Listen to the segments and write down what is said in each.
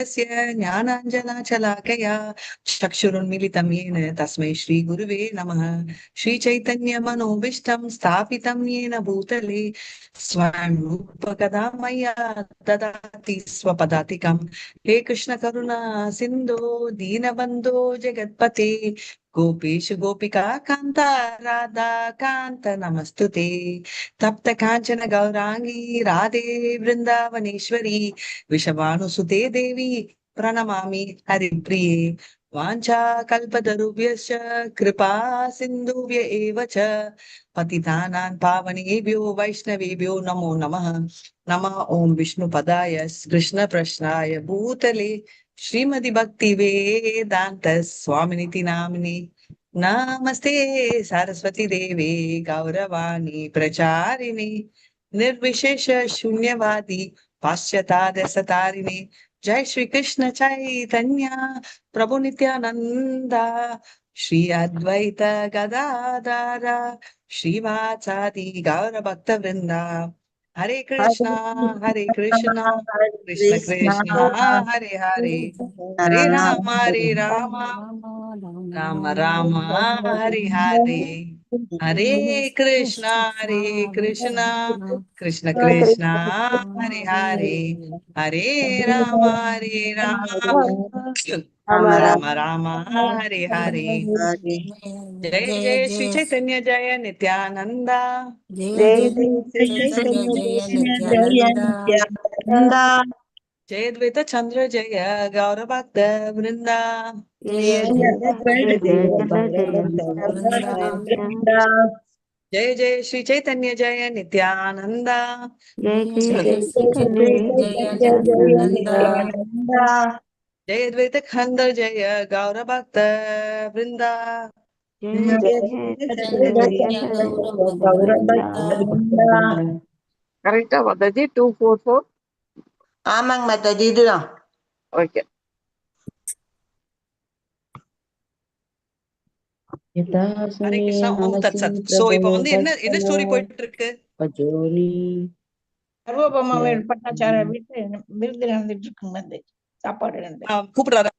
ज्ञानाञ्जनशलाकया चक्षुरुन्मीलितं येन तस्मै श्रीगुरुवे नमः। श्रीचैतन्यमनोभीष्टं स्थापितं येन भूतले स्वयं रूपकदा मया ददाति स्वपदातिकं। हे कृष्ण करुणा सिन्धो दीनबन्धो जगत्पते गोपेश गोपिका कान्ता राधा कान्त नमस्तुते। तप्त काञ्चन गौरांगी राधे वृन्दावनेश्वरी विषवानुसुते देवी प्रणमामि हरिप्रिये। वाञ्छाकल्पतरुभ्यश्च कृपा सिन्धुभ्य एव च पतितानां पावनेभ्यो वैष्णवेभ्यो नमो नमः। नमः ॐ विष्णुपदाय कृष्णप्रश्नाय भूतले श्रीमति भक्ति वेदांत स्वामिनिति नामिने नमस्ते सरस्वती देवे गौरवाणी प्रचारिणे निर्विशेष शून्यवादी पाश्चात्य जय श्री कृष्ण चैतन्य प्रभु नित्यानंदा श्री अद्वैत गदाधर श्रीवासादि गौर भक्त वृंदा। हरे कृष्ण कृष्ण कृष्ण हरे हरे हरे राम राम राम हरे हरे हरे कृष्णा कृष्ण कृष्ण हरे हरे हरे राम राम राम हरे हरे। जय जय श्री चैतन्य जय नित्यानंदा जय श्री चैतन्य जय नित्यानंद जय द्वैत चंद्र जय गौर भक्त वृंदा। जय जय श्री चैतन्य जय नित्यानंदा जय द्वैत खंड जय गौर भक्त वृंदा। கரெக்டா மாதாஜி 244. ஆமாங்க மாதாஜி இதுதான். ஓகே. ஹரே கிருஷ்ணா ஓம் தத் சத். சோ இப்போ வந்து என்ன ஸ்டோரி போயிட்டு இருக்கு? சர்வபௌம பட்டாச்சார வீட்டு விருது நடந்துட்டு இருக்குங்க. வந்து சாப்பாடு கூப்பிடுறாரு.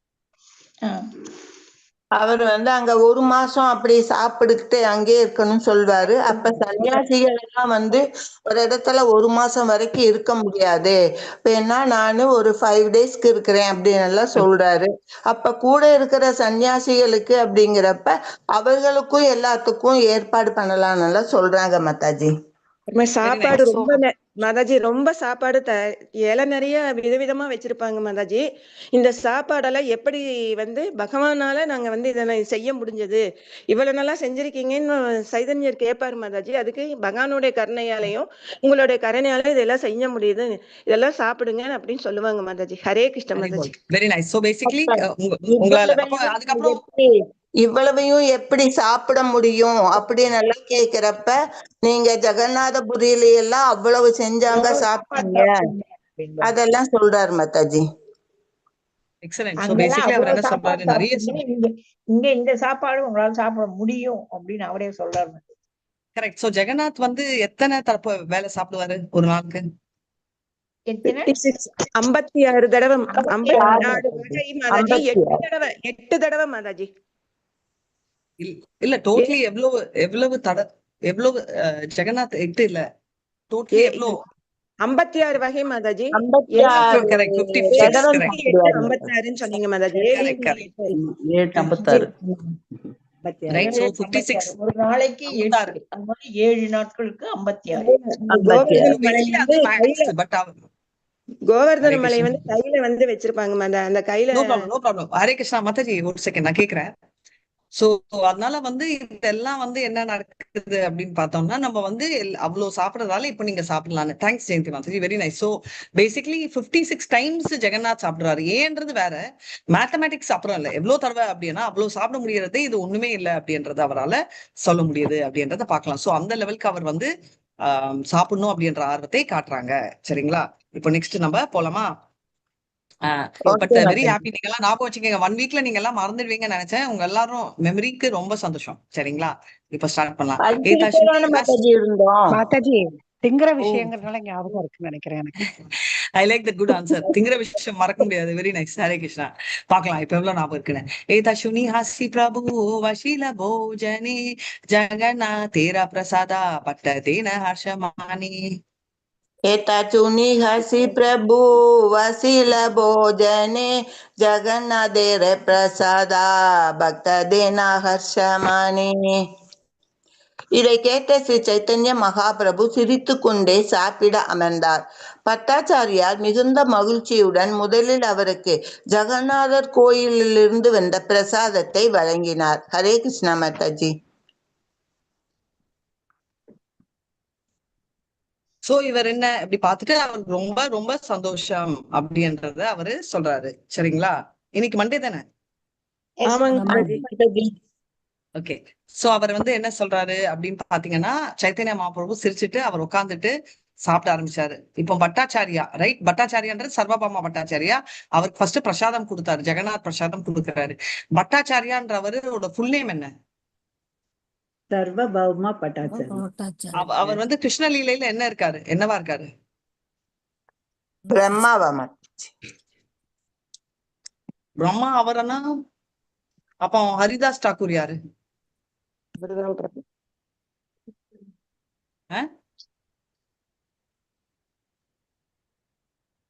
அவர் வந்து அங்க 1 மாசம் அப்படி சாப்பிட்டுக்கிட்டு அங்கே இருக்கணும்னு சொல்வாரு. அப்ப சன்னியாசிகள் எல்லாம் வந்து ஒரு இடத்துல 1 மாசம் வரைக்கும் இருக்க முடியாது, வேணா நானு ஒரு 5 டேஸ்க்கு இருக்கிறேன் அப்படின்னு எல்லாம் சொல்றாரு. அப்ப கூட இருக்கிற சன்னியாசிகளுக்கு அப்படிங்கிறப்ப அவர்களுக்கும் எல்லாத்துக்கும் ஏற்பாடு பண்ணலாம்னு எல்லாம் சொல்றாங்க மாதாஜி. சாப்பாடு ரொம்ப மாதாஜி ரொம்ப சாப்பாடு இலை நிறைய விதவிதமா வச்சிருப்பாங்க மாதாஜி. இந்த சாப்பாடெல்லாம் எப்படி வந்து பகவானால நாங்க வந்து இதை செய்ய முடிஞ்சது, இவ்வளவு நல்லா செஞ்சிருக்கீங்கன்னு சைதன்யர் கேட்பாரு மாதாஜி. அதுக்கு பகவானுடைய கருணையாலையும் உங்களுடைய கருணையால இதெல்லாம் செய்ய முடியுது, இதெல்லாம் சாப்பிடுங்க அப்படின்னு சொல்லுவாங்க Mataji. Hare Krishna Mataji. Very nice. So basically அதுக்கப்புறம் இவ்வளவையும் எப்படி சாப்பிட முடியும் அப்படின்னு எல்லாம் கேக்குறப்ப, நீங்க ஜெகநாதபுரியில எல்லாம் அவ்வளவு செஞ்சாங்க சாப்பிட்டீங்க அதெல்லாம் சொல்றாரு மாதாஜி. எக்ஸலென்ட். சோ பேசிக்கலி அவர் என்ன சொல்றாரு, நிறைய இங்க இந்த சாப்பாடு உங்களால சாப்பிட முடியும் அப்படின்னு அவரே சொல்றாரு. கரெக்ட். சோ ஜெகநாத் வந்து எத்தனை தரப்பு வேலை சாப்பிடுவாரு ஒரு நாளுக்கு? 56 தடவை 54 வகை மாதாஜி. 8 தடவை மாதாஜி. இல்ல டோட்டலி எவ்வளவு ஜெகநாத் 8 இல்ல டோட்டலி எவ்வளவு? 56 வகை மாதாஜி. 56 சொன்னீங்க மாதாஜி. ஒரு நாளைக்கு 7 நாட்களுக்கு 56. கோவர்தன மலை வந்து கையில வந்து வச்சிருப்பாங்க அந்த கையில. No problem. ஹரே கிருஷ்ணா மாதாஜி, ஒரு செகண்ட் நான் கேக்குறேன். சோ அதனால வந்து இதெல்லாம் வந்து என்ன நடக்குது அப்படின்னு பார்த்தோம்னா, நம்ம வந்து அவ்வளவு சாப்பிடறதால இப்ப நீங்க சாப்பிடலான்னு. தேங்க்ஸ் ஜெயந்தி மாதாஜி, very nice. So basically 56 times Jagannath சாப்பிடுறாரு. ஏன்றது வேற, மேத்தமேட்டிக்ஸ் அப்புறம் இல்ல. எவ்வளவு தடவை அப்படின்னா அவ்வளவு சாப்பிட முடியறது இது ஒண்ணுமே இல்லை அப்படின்றது அவரால் சொல்ல முடியுது அப்படின்றத பார்க்கலாம். சோ அந்த லெவலுக்கு அவர் வந்து சாப்பிடணும் அப்படின்ற ஆர்வத்தை காட்டுறாங்க. சரிங்களா? இப்போ நெக்ஸ்ட் நம்ம போலாமா? But very happy. நீங்க எல்லாம் ஞாபகம் வச்சுக்கோங்க. 1 வீக்ல நீங்க எல்லாம் மறந்துடுவீங்கன்னு நினைச்சேன். உங்க எல்லாரும் மெமரிக்கு ரொம்ப சந்தோஷம். சரிங்களா? இப்ப ஸ்டார்ட் பண்ணலாம். மாதாஜி திங்கிற விஷயங்கிறதுனால ஞாபகம் இருக்குன்னு நினைக்கிறேன் எனக்கு. I like the good answer. திங்கிற விஷயம் மறக்க முடியாது. Very nice. ஹரே கிருஷ்ணா. பார்க்கலாம் இப்ப எவ்வளவு ஞாபகம் இருக்குன்னு. ஏதா சுனி ஹாசி பிரபு வஷீல போஜனே ஜகன்னா தேரா பிரசாதா பட்ட தேன ஹர்ஷமானி. एताचुनि हसि प्रभु वसील भोजने जगन्नाथेर प्रसादा भक्त देना हर्षमाने. இதை கேட்ட ஸ்ரீ சைத்தன்ய மகாபிரபு சிரித்து கொண்டே சாப்பிட அமர்ந்தார். பட்டாச்சாரியார் மிகுந்த மகிழ்ச்சியுடன் முதலில் அவருக்கு ஜெகநாதர் கோயிலிலிருந்து வந்த பிரசாதத்தை வழங்கினார். ஹரே கிருஷ்ணா மாதாஜி. சோ இவர் என்ன இப்படி பார்த்துட்டு அவர் ரொம்ப ரொம்ப சந்தோஷம் அப்படின்றத அவரு சொல்றாரு. சரிங்களா? இன்னைக்கு மண்டே தானே? ஆமாங்க மாதாஜி. ஓகே. சோ அவர் வந்து என்ன சொல்றாரு அப்படின்னு பாத்தீங்கன்னா, சைத்தன்ய மகாபிரபு சிரிச்சுட்டு அவர் உட்கார்ந்துட்டு சாப்பிட ஆரம்பிச்சாரு. இப்போ பட்டாச்சாரியா, ரைட்? பட்டாச்சாரியான்றது சர்வபாமா பட்டாச்சாரியா. அவருக்கு ஃபர்ஸ்ட் பிரசாதம் கொடுத்தாரு, ஜெகநாத் பிரசாதம் கொடுக்குறாரு. பட்டாச்சாரியான்றவரோட ஃபுல் நேம் என்ன? சர்வபௌமா பட்டாச்சாரி. அவர் வந்து கிருஷ்ணலீலையில என்ன இருக்காரு, என்னவா இருக்காரு? பிரம்மாவா? பிரம்மா அவரனா? அப்போ ஹரிதாஸ் டாக்கூர் யாரு?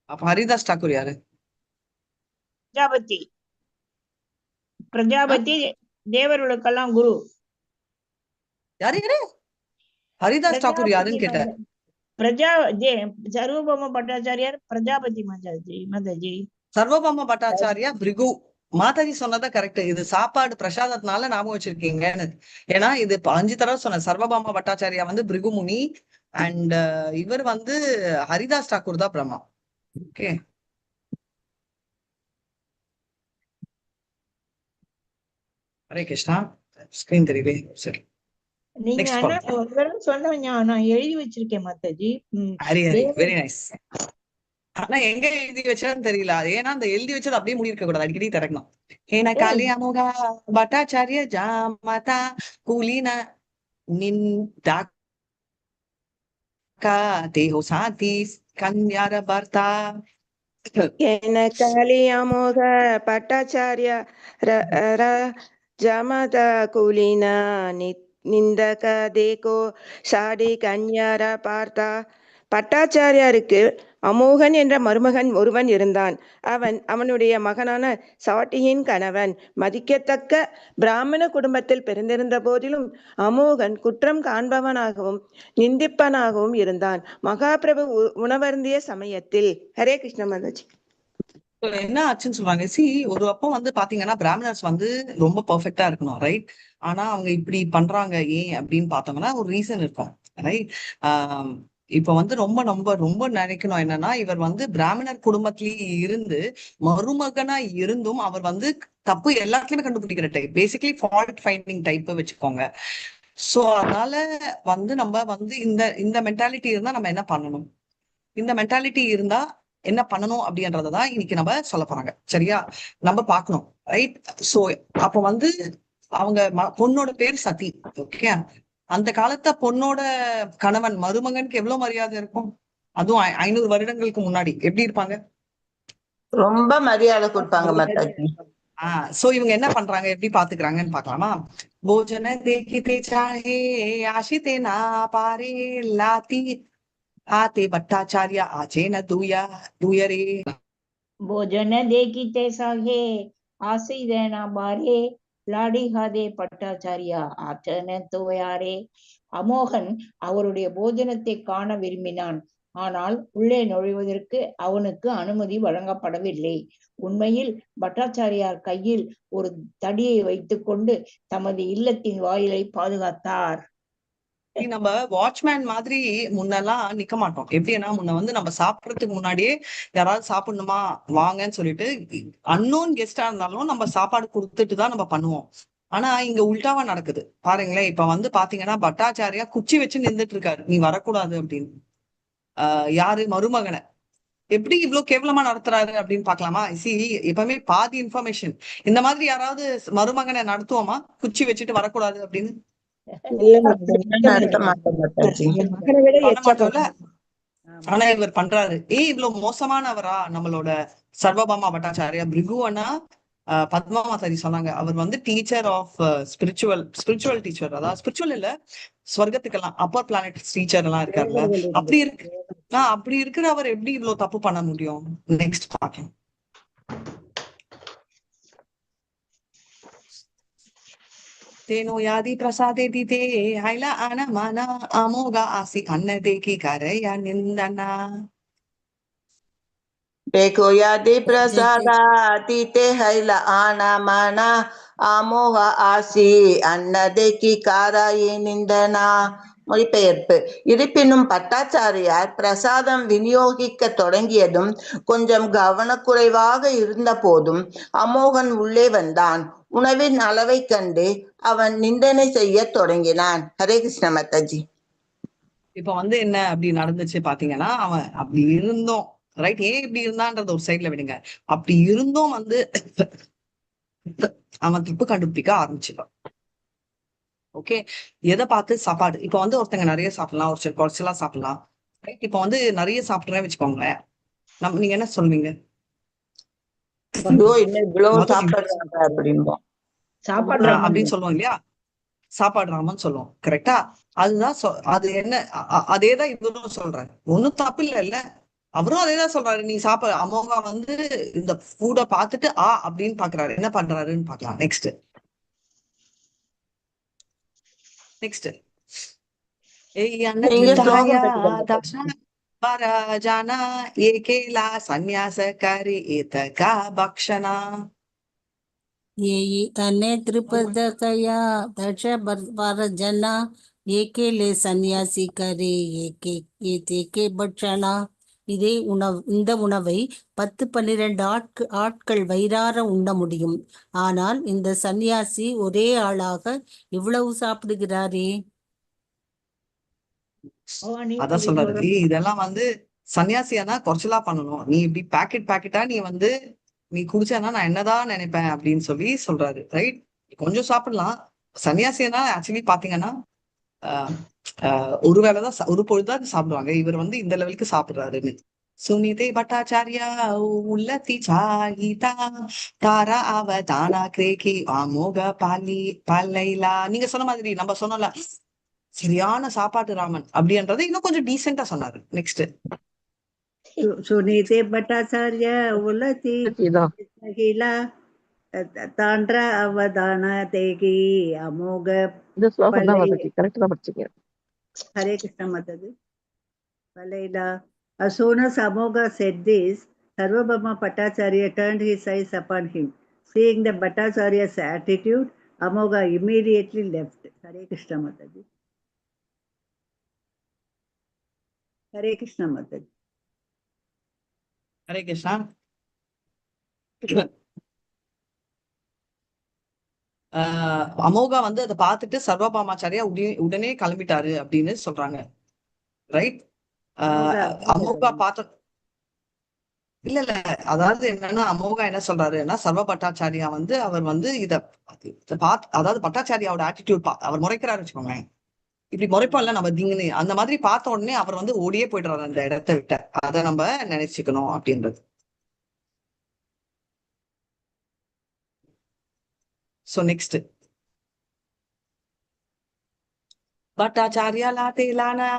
அப்ப ஹரிதாஸ் டாக்கூர் யாரு? பிரஜாபதி. பிரஜாபதி தேவர்களுக்கெல்லாம் குரு. யாரு யாரு? ஹரிதாஸ் டாக்கூர் யாருன்னு கேட்டார். சர்வபௌம பட்டாச்சாரியார் பிரஜாபதி மாதாஜி. சர்வபௌம பட்டாச்சாரியா பிருகு. மாதாஜி சொன்னதா கரெக்ட். இது சாப்பாடு பிரசாதத்தினால ஞாபகம் வச்சிருக்கீங்கன்னு. ஏன்னா இது 5 தடவை சொன்ன. சர்வபாமா பட்டாச்சாரியா வந்து பிருகு முனி அண்ட் இவர் வந்து ஹரிதாஸ் டாக்கூர் தான் பிரம்மா. ஓகே. ஹரே கிருஷ்ணா. ஸ்கிரீன் தெரியவே. சரி, நீங்க சொன்ன நான் எழுதி வச்சிருக்கேன் மாதாஜி. Hari Hari, very nice. ஆனா எங்க எழுதி வச்சான்னு தெரியல. ஏன்னா அந்த எழுதி வச்சது அப்படியே மூடி இருக்க கூடாது, அடிக்கடி திறக்கணும். ஏன்னா காளியாமுகா பட்டாச்சாரிய ஜாமதா குலினா நின்தா தேஹோ சாதி கன்யார பர்தா. ஏன காளி அமோக பட்டாச்சாரிய ஜமத குலினா நிந்தக தேகோ சாடி கன்யார பார்த்தா. பட்டாச்சாரியாருக்கு அமோகன் என்ற மருமகன் ஒருவன் இருந்தான். அவனுடைய மகனான சாட்டியின் கணவன் மதிக்கத்தக்க பிராமண குடும்பத்தில் பிறந்திருந்த போதிலும் அமோகன் குற்றம் காண்பவனாகவும் நிந்திப்பனாகவும் இருந்தான். மகாபிரபு உணவருந்திய சமயத்தில். ஹரே கிருஷ்ண மாதாஜி. என்ன ஆச்சுன்னு சொல்றாங்க. ஒரு அப்போ வந்து பாத்தீங்கன்னா பிராமணர்ஸ் வந்து ரொம்ப பெர்ஃபெக்டா இருக்கணும், ரைட்? ஆனா அவங்க இப்படி பண்றாங்க ஏன் அப்படின்னு பார்த்தோம்னா ஒரு ரீசன் இருக்கும், ரைட்? இப்ப வந்து ரொம்ப ரொம்ப ரொம்ப நினைக்கணும் என்னன்னா, இவர் வந்து பிராமணர் குடும்பத்திலேயே இருந்து மருமகனா இருந்தும் அவர் வந்து தப்பு எல்லாத்துலயுமே கண்டுபிடிக்கிற type, basically fault finding type வச்சுக்கோங்க. சோ அதனால வந்து நம்ம வந்து இந்த மென்டாலிட்டி இருந்தா நம்ம என்ன பண்ணணும், இந்த மென்டாலிட்டி இருந்தா என்ன பண்ணணும் அப்படின்றதான் இன்னைக்கு நம்ம சொல்ல போறாங்க. சரியா? நம்ம பார்க்கணும், ரைட்? சோ அப்ப வந்து அவங்க பொண்ணோட பேர் சதி. ஓகே. அந்த காலத்த பொண்ணோட கணவன் மருமகனுக்கு எவ்வளவு மரியாதை இருக்கும்? அதுவும் 500 வருடங்களுக்கு முன்னாடி எப்படி இருப்பாங்க? ரொம்ப மரியாதை கொடுப்பாங்க மாதாஜி. சோ இவங்க என்ன பண்றாங்க, எப்படி பாத்துக்கிறாங்கன்னு பாக்கலாமா? போஜன தேக்கிதே சாஹே ஆஷிதே நா பாரே லாத்தி ஆதே பட்டாச்சாரியா ஆச்சேன தூயரே. போஜன தேக்கிதே சாஹே ஆசிதே நா பாரே லாடி ஹாதே பட்டாச்சாரியா ஆச்சன தூயாரே. அமோகன் அவருடைய போஜனத்தை காண விரும்பினான். ஆனால் உள்ளே நுழைவதற்கு அவனுக்கு அனுமதி வழங்கப்படவில்லை. உண்மையில் பட்டாச்சாரியார் கையில் ஒரு தடியை வைத்துக் கொண்டு தமது இல்லத்தின் வாயிலை பாதுகாத்தார். நம்ம வாட்ச்மேன் மாதிரி முன்னெல்லாம் நிக்க மாட்டோம். எப்படின்னா முன்ன வந்து நம்ம சாப்பிடறதுக்கு முன்னாடியே யாராவது சாப்பிடணுமா வாங்கன்னு சொல்லிட்டு அன்னோன் கெஸ்டா இருந்தாலும் நம்ம சாப்பாடு கொடுத்துட்டு தான் நம்ம பண்ணுவோம். ஆனா இங்க உல்டாவா நடக்குது பாருங்களேன். இப்ப வந்து பாத்தீங்கன்னா பட்டாச்சாரியா குச்சி வச்சு நின்றுட்டு இருக்காரு, நீ வரக்கூடாது அப்படின்னு. யாரு? மருமகனை எப்படி இவ்வளவு கேவலமா நடத்துறாரு அப்படின்னு பாக்கலாமா? எப்பவுமே பாதி இன்ஃபர்மேஷன் இந்த மாதிரி யாராவது மருமகனை நடத்துவோமா, குச்சி வச்சுட்டு வரக்கூடாது அப்படின்னு? ஆனா இவர் பண்றாரு. இவ்வளவு மோசமானவரா நம்மளோட சர்வபாமா பட்டாச்சாரியா? பிருகுவனா பத்மா மாதாஜி சொன்னாங்க, அவர் வந்து டீச்சர் ஆஃப் ஸ்பிரிச்சுவல் டீச்சர், அதாவது ஸ்பிரிச்சுவல் இல்ல, ஸ்வர்க்கத்துக்கெல்லாம் அப்பர் பிளானட் டீச்சர் எல்லாம் இருக்காருல்ல. அப்படி இருக்கு அப்படி இருக்கிற அவர் எப்படி இவ்வளவு தப்பு பண்ண முடியும்? நெக்ஸ்ட் பாக்கலாம். तेनो यादि प्रसादे दिते हैला आना माना अमोगा आसी अन्न देखी करया निंदना. देखो यादि प्रसादातीते हैला आना माना आमोக ஆசி அன்னதைக்கு காராயே நிந்தனா. மொழிபெயர்ப்பு. இருப்பினும் பட்டாச்சாரியார் பிரசாதம் விநியோகிக்க தொடங்கியதும் கொஞ்சம் கவனக்குறைவாக இருந்த போதும் அமோகன் உள்ளே வந்தான். உணவின் அளவை கண்டு அவன் நிந்தனை செய்ய தொடங்கினான். ஹரே கிருஷ்ண மாதாஜி. இப்ப வந்து என்ன அப்படி நடந்துச்சு பாத்தீங்கன்னா, அவன் அப்படி இருந்தோம் ரைட், ஏன் இப்படி இருந்தான்றது ஒரு சைட்ல விடுங்க. அப்படி இருந்தும் வந்து அவன் தப்பு கண்டுபிடிக்க ஆரம்பிச்சிட்டான். ஓகே, எதை பார்த்து? சாப்பாடு. இப்ப வந்து ஒருத்தங்க நிறைய சாப்பிடலாம், ஒரு சில குறைச்சலா சாப்பிடலாம். ரைட், இப்ப வந்து நிறைய சாப்பிட்றேன்னு வச்சுக்கோங்களேன், நீங்க என்ன சொல்வீங்க? சாப்பிடுறாங்க அப்படின்போம். அப்படின்னு சொல்லுவோம் இல்லையா? சாப்பாடுறாமன்னு சொல்லுவோம். கரெக்டா? அதுதான் அது என்ன, அதேதான் இவரும் சொல்றாரு. ஒண்ணும் தப்பு இல்ல. அவரும் அதேதான் சொல்றாரு. நீ சாப்பிட அமோகா வந்து இந்த ஃபுட பார்த்துட்டு அப்படின்னு பாக்குறாரு. என்ன பண்றாருன்னு பாக்கலாம். நெக்ஸ்ட் ஜானா ஏகேலா சந்நியாசகாரி ஏதகா பக்ஷனா. ये तने त्रिपदकया दश जना ஏகேலே சந்நியாசி கரே ஏகே பட்சணா. இந்த உணவை 10-12 ஆட்கள் வயிறார உண்ண முடியும். ஆனால் இந்த சந்நியாசி ஒரே ஆளாக இவ்வளவு சாப்பிடுகிறாரே. அதான் சொல்றாரு, இதெல்லாம் வந்து சன்னியாசியானா குறைச்சலா பண்ணணும். நீ இப்படி பாக்கெட்டா நீ குடிச்சானா நான் என்னதான் நினைப்பேன் அப்படின்னு சொல்றாரு. ரைட், கொஞ்சம் சாப்பிடலாம். சன்னியாசினா ஆக்சுவலி பாத்தீங்கன்னா ஒரு வேளைதான், ஒரு பொழுதுதான் சாப்பிடுவாங்க. இவர் வந்து இந்த லெவலுக்கு சாப்பிடுறாருன்னு. சுனிதே பட்டாச்சாரியா உள்ளத்தி சாகிதா தாரா அவதானா கிரேகி அமோக பாலைலா. நீங்க சொன்ன மாதிரி நம்ம சொன்னோம்ல, சரியான சாப்பாட்டு ராமன் அப்படின்றது இன்னும் கொஞ்சம் டீசெண்டா சொன்னாரு. நெக்ஸ்ட் சுனிதே பட்டாச்சாரிய உலதி சகிலா தாண்டா அவதான தேகி அமோக. இந்த ஸ்லோகம் தான் மாதாஜி கரெக்டா தான் படிச்சீங்க. Hare Krishna Mataji. Valaila. As soon as Amoga said this, Sarvabhauma Bhattacharya turned his eyes upon him. Seeing the Bhattacharya's attitude, Amoga immediately left. Hare Krishna Mataji. Hare Krishna Mataji. Hare Krishna. அமோகா வந்து அதை பார்த்துட்டு சர்வபாமாச்சாரியா உடனே கிளம்பிட்டாரு அப்படின்னு சொல்றாங்க. ரைட், அமோகா பார்த்த இல்ல அதாவது என்னன்னா, அமோகா என்ன சொல்றாருன்னா, சர்வ பட்டாச்சாரியா வந்து அவர் வந்து இத பார்த்து, அதாவது பட்டாச்சாரியாவோட ஆட்டிடியூட் அவர் முறைக்கிறாரு வச்சுக்கோங்க. இப்படி முறைப்போம்ல நம்ம திங்குன்னு, அந்த மாதிரி பார்த்த உடனே அவர் வந்து ஓடியே போயிடுறாரு அந்த இடத்த விட்ட. அதை நம்ம நினைச்சுக்கணும் அப்படின்றது. So next, Bhattacharya la telana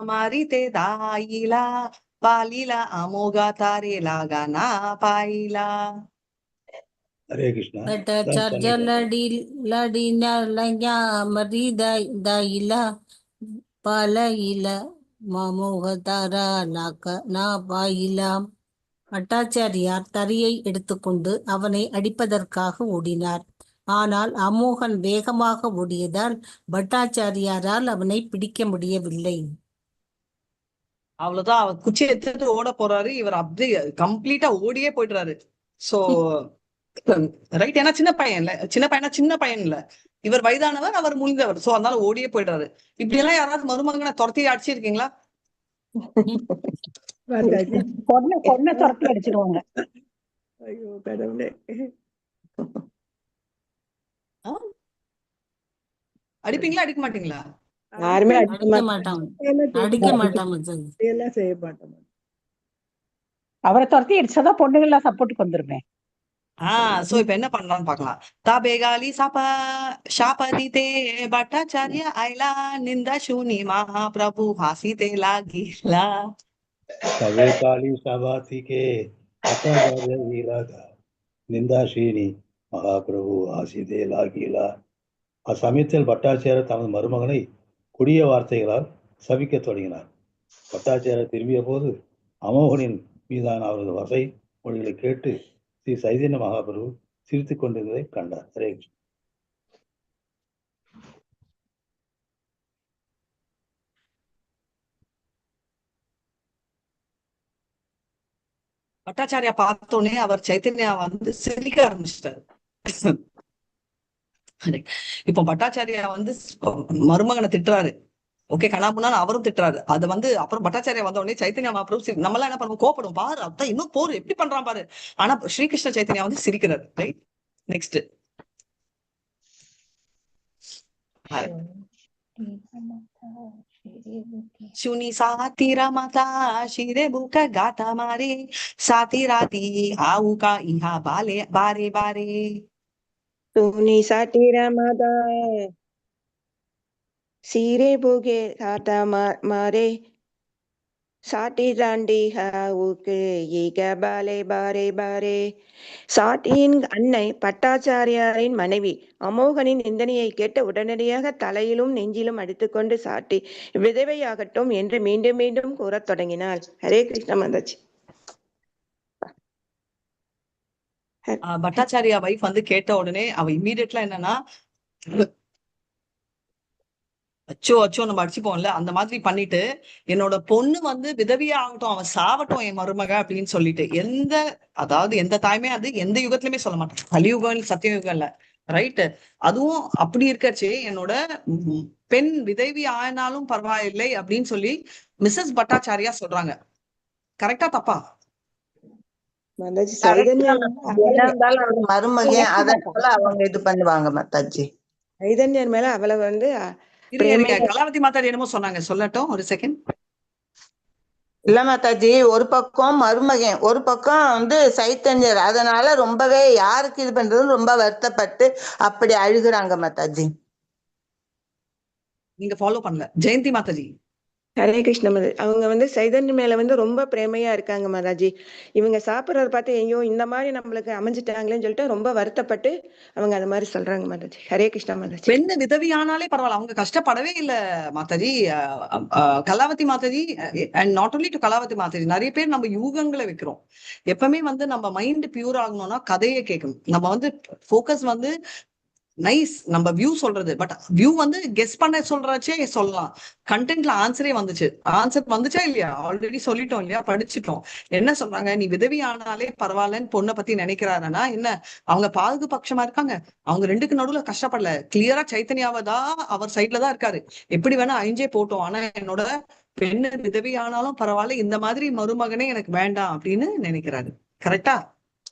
marite daila palila amoga tare lagana paila. Hare Krishna. Bhattacharya ladina lagya marida daila palaila mamogatara na paila. பட்டாச்சாரியார் தறியை எடுத்துக்கொண்டு அவனை அடிப்பதற்காக ஓடினார். ஆனால் அமோகன் வேகமாக ஓடியதால் பட்டாச்சாரியாரால் அவனை பிடிக்க முடியவில்லை. அவ்வளவுதான், அவர் குச்சி எடுத்துட்டு ஓட போறாரு. இவர் அப்படியே கம்ப்ளீட்டா ஓடியே போயிடுறாரு. சோ ரைட், ஏன்னா சின்ன பையன் இல்ல, இவர் வயதானவர், அவர் முடிந்தவர். சோ அதனால ஓடியே போயிடுறாரு. இப்படி எல்லாம் யாராவது மருமகனை துரத்தி அடிச்சிருக்கீங்களா? பொண்ணை துரத்தி அடிச்சிருவாங்க. ஐயோ கடவுளே. அடிப்பீங்களா, அடிக்க மாட்டீங்களா? யாருமே அடிக்க அடிக்க மாட்டாங்க. மாட்டாங்க அடிக்க மாட்டாங்க சார். எல்லாம் செய்ய மாட்டோம். அவரை துரத்தி அடிச்சாதான் பொண்ணுங்கெல்லாம் சப்போர்ட்டுக்கு வந்துருமே. சோ இப்ப என்ன பண்ணலாம்னு பார்க்கலாம். தாபேகாலி சாபா ஷாபதிதே பட்டாச்சாரிய ஐலா நிந்தா சூனி மகாபிரபு ஹாசிதே லாகிலா. तवे काली सभाती के भट्टाचार्य वीरागा நிந்தாஷீனி மகாபிரபு ஆசிதே லாகிலா. அச்சமயத்தில் பட்டாச்சாரியர் தமது மருமகனை கொடிய வார்த்தைகளால் சபிக்கத் தொடங்கினார். பட்டாச்சாரியர் திரும்பிய போது அமோகனின் மீதான அவரது வசை மொழிகளை கேட்டு ஸ்ரீ சைதன்ய மகாபிரபு சிரித்துக் கொண்டிருந்ததை கண்டார். ஹரே கிருஷ்ணா. பட்டாச்சாரியா பார்த்தோன்னே அவர் சைத்தன்யா வந்து சிரிக்க ஆரம்பிச்சிட்டாரு. இப்போ பட்டாச்சாரியா வந்து மருமகனை திட்டுறாரு. ஓகே, கண்ணாமுன்னா அவரும் திட்டுறாரு. அது வந்து அப்புறம் பட்டாச்சாரியா வந்த உடனே சைத்தன்யா மகாபிரபு நம்ம எல்லாம் என்ன பண்ணுவோம், கோபப்படும். பாரு அதான் இன்னும் போர் எப்படி பண்றான் பாரு. ஆனா ஸ்ரீகிருஷ்ண சைத்தன்யா வந்து சிரிக்கிறாரு. Right, next. शुनी सातीरा माता शिरे बुका गाता मारे साती राती आऊ का इहा बाले बारे बारे. துணி சாட்டிரா மாதா சீரே போகே சாட்டா மாரே சாட்டி தாண்டி ஹாவுக்கு ஈக பாலே பாரே பாரே. சாட்டியின் அன்னை பட்டாச்சாரியாரின் மனைவி அமோகனின் நிந்தனையை கேட்டு உடனடியாக தலையிலும் நெஞ்சிலும் அடித்துக்கொண்டு சாட்டி விதவையாகட்டும் என்று மீண்டும் மீண்டும் கூறத் தொடங்கினாள். ஹரே கிருஷ்ண மாதாஜி. பட்டாச்சாரியா வைஃப் வந்து கேட்ட உடனே அவ இம்மீடியட்லா என்னன்னா, அச்சோ அச்சோ நம்ம அடிச்சுப்போம்ல அந்த மாதிரி பண்ணிட்டு, என்னோட பொண்ணு வந்து விதவியா ஆகட்டும், அவன் சாவட்டும் என் மருமக அப்படின்னு சொல்லிட்டு, அதாவது எந்த தாய்மே அது எந்த யுகத்திலுமே சொல்ல மாட்டான். கலியுகம் சத்தியயுகம் இல்ல, ரைட். அதுவும் அப்படி இருக்கச்சு என்னோட பெண் விதவி ஆனாலும் பரவாயில்லை அப்படின்னு சொல்லி மிஸ்ஸஸ் பட்டாச்சாரியா சொல்றாங்க. கரெக்டா தப்பா? மாதாஜி சைதன்யா என்ன இருந்தாலும் அவங்க மருமகன், அதனால அவங்க இது பண்ணுவாங்க மாதாஜி. சைதன்யர் மேல அவளை வந்து கலாவதி மாதாஜி என்னமோ சொன்னாங்க, சொல்லட்டும் ஒரு செகண்ட். இல்ல மாதாஜி, ஒரு பக்கம் மருமகன், ஒரு பக்கம் வந்து சைத்தன்யர், அதனால ரொம்பவே யாருக்கு இது பண்றது ரொம்ப வருத்தப்பட்டு அப்படி அழுகுறாங்க மாதாஜி. நீங்க ஃபாலோ பண்ணல ஜெயந்தி மாதாஜி. ஹரே கிருஷ்ண மாதாஜி. அவங்க வந்து சைதன்ய மேல வந்து ரொம்ப பிரேமையா இருக்காங்க மாதாஜி. இவங்க சாப்பிட்றத பார்த்து ஐயோ இந்த மாதிரி நம்மளுக்கு அமைஞ்சிட்டாங்களேன்னு சொல்லிட்டு ரொம்ப வருத்தப்பட்டு அவங்க அந்த மாதிரி சொல்றாங்க மாதாஜி. ஹரே கிருஷ்ணா மாதாஜி. பெண்ணு விதவியானாலே பரவாயில்ல, அவங்க கஷ்டப்படவே இல்ல Mataji. Kalavathi Mataji and not only to Kalavathi Mataji, நிறைய பேர் நம்ம யூகங்களை வைக்கிறோம். எப்பவுமே வந்து நம்ம மைண்ட் பியூர் ஆகணும்னா கதையை கேட்கணும். நம்ம வந்து ஃபோக்கஸ் வந்து நைஸ் நம்ம வியூ சொல்றது, பட் வியூ வந்து கெஸ் பண்ண சொல்றச்சே சொல்லலாம். கண்டென்ட்ல ஆன்சரே ஆன்சர் வந்துச்சா இல்லையா, ஆல்ரெடி சொல்லிட்டோம் இல்லையா, படிச்சுட்டோம். என்ன சொல்றாங்க, நீ விதவி ஆனாலே பரவாயில்லன்னு பொண்ணை பத்தி நினைக்கிறாருன்னா என்ன, அவங்க பாதுகு பட்சமா இருக்காங்க. அவங்க ரெண்டுக்கு நடுவுல கஷ்டப்படல, கிளியரா சைத்தன்யாவதான் அவர் சைட்ல தான் இருக்காரு. எப்படி வேணா அழிஞ்சே போட்டோம், ஆனா என்னோட பெண்ணு விதவி ஆனாலும் பரவாயில்ல, இந்த மாதிரி மருமகனே எனக்கு வேண்டாம் அப்படின்னு நினைக்கிறாரு. கரெக்டா?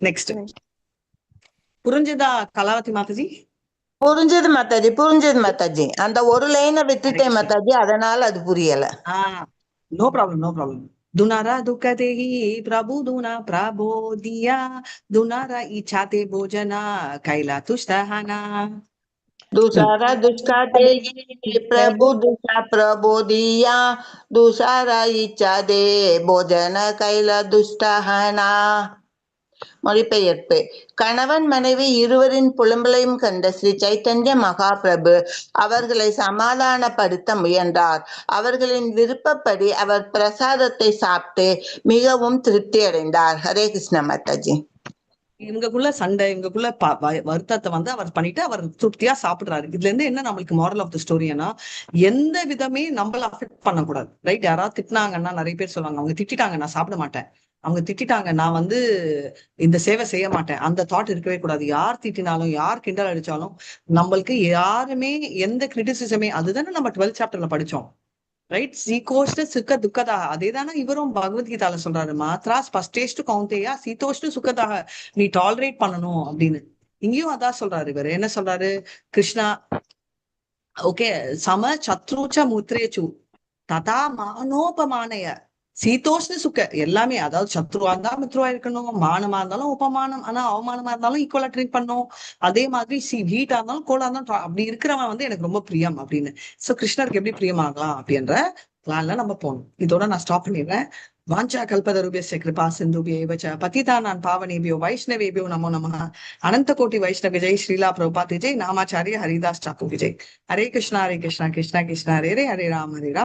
நெக்ஸ்ட். புரிஞ்சுதா கலாவதி மாதாஜி? புரிஞ்சது மாதாஜி. அந்த ஒரு லைனை விட்டுட்டேன் மாதாஜி, அதனால அது புரியல. No problem. दुनारा दुख देही प्रभु दुना प्रबोधिया दुनारा इच्छाते भोजना कैला तुष्टहना. दूसरा दुष्का देगी प्रभु दुषा प्रबोधिया दूसरा इच्छा दे भोजन கைல துஷ்டஹனா. மொழிபெயர்ப்பு. கணவன் மனைவி இருவரின் புலம்பலையும் கண்ட ஸ்ரீ சைத்தன்ய மகாபிரபு அவர்களை சமாதானப்படுத்த முயன்றார். அவர்களின் விருப்பப்படி அவர் பிரசாதத்தை சாப்பிட்டு மிகவும் திருப்தி அடைந்தார். ஹரே கிருஷ்ண மாதாஜி. இவங்களுக்குள்ள சண்டை, இவங்களுக்குள்ள வருத்தத்தை வந்து அவர் பண்ணிட்டு அவர் திருப்தியா சாப்பிடுறாரு. இதுல இருந்து என்ன நம்மளுக்கு மாரல் ஆஃப் த ஸ்டோரினா, எந்த விதமே நம்மள அஃபெக்ட் பண்ணக்கூடாது. ரைட்? யாராவது திட்டினாங்கன்னா நிறைய பேர் சொல்லுவாங்க, அவங்க திட்டாங்க நான் சாப்பிட மாட்டேன், அவங்க திட்டாங்க நான் வந்து இந்த சேவை செய்ய மாட்டேன், அந்த தாட் இருக்கவே கூடாது. யார் திட்டினாலும் யார் கிண்டல் அடிச்சாலும் நம்மளுக்கு யாருமே எந்த கிரிட்டிசிசமே, அதுதானே நம்ம 12th சாப்டர்ல படிச்சோம். ரைட்? சீகோஷ்ட சுக்க துக்கதாக, அதேதானே இவரும் பகவத்கீதால சொல்றாரு, மாத்ரா ஸ்பஷ்டேஷ்டு கௌந்தேயா சீதோஷ்டு சுக்கதாக, நீ டாலரேட் பண்ணணும் அப்படின்னு. இங்கேயும் அதான் சொல்றாரு. இவர் என்ன சொல்றாரு, கிருஷ்ணா ஓகே. சம சத்ருச்ச முத்ரேச்சு ததா மானோபமானய சீதோஷ்ண சுக்க எல்லாமே, அதாவது சத்ருவா இருந்தா மித்ருவா இருக்கணும், மானமா இருந்தாலும் உபமானம், ஆனா அவமானமா இருந்தாலும் ஈக்குவலா ட்ரீட் பண்ணும். அதே மாதிரி ஹீட்டா இருந்தாலும் கோலா இருந்தாலும் அப்படி இருக்கிறவன் வந்து எனக்கு ரொம்ப பிரியம் அப்படின்னு. சோ கிருஷ்ணருக்கு எப்படி பிரியமாகலாம் அப்படின்ற பிளான்ல நம்ம போகணும். இதோட நான் ஸ்டாப் பண்ணிடுறேன். வாஞ்சா கல்பதருபியஸ்ய கிருபா சிந்துபியைவ ச பதிதானான் பாவனேபியோ வைஷ்ணவேபியோ நமோ நமः. அனந்த கோட்டி வைஷ்ணவ விஜய் ஸ்ரீலா பிரபுபாத் விஜய் நாமாச்சாரிய ஹரிதாஸ் டாக்கூர் விஜய். ஹரே கிருஷ்ணா கிருஷ்ணா கிருஷ்ணா ஹரே ஹரே, ஹரே ராம்